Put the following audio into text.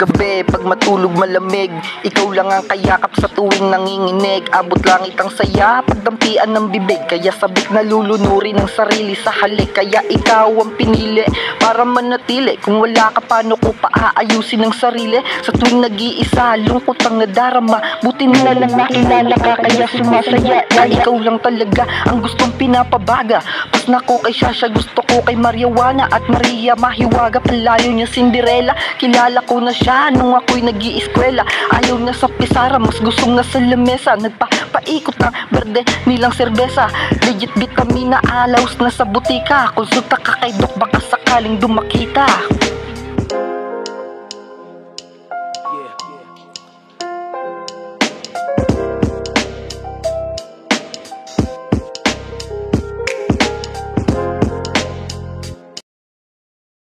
gabi, pag matulog malamig, ikaw lang ang kayakap sa tuwing nanginginig. Abot langit ang saya, pagdampian ng bibig, kaya sabik na lulunurin ang sarili sa halik. Kaya ikaw ang pinili para manatili, kung wala ka paano ko paaayusin ang sarili. Sa tuwing nag-iisa, lungkot ang nadarama, buti na lang nakilala ka kaya sumasaya. Na ikaw lang talaga ang gustong pinapabaga. Pas na ko kay Shasha, gusto ko kay Marijuana at Maria Mahiwaga, palayo niya Cinderella. Kilala ko na siya nung ako'y nag-iiskwela. Ayaw na sa pisara, mas gustong na sa lamesa. Nagpapaikot ng berde nilang serbesa. Legit vitamina, alaws na sa butika. Konsulta ka kay Doc, baka sakaling dumakita.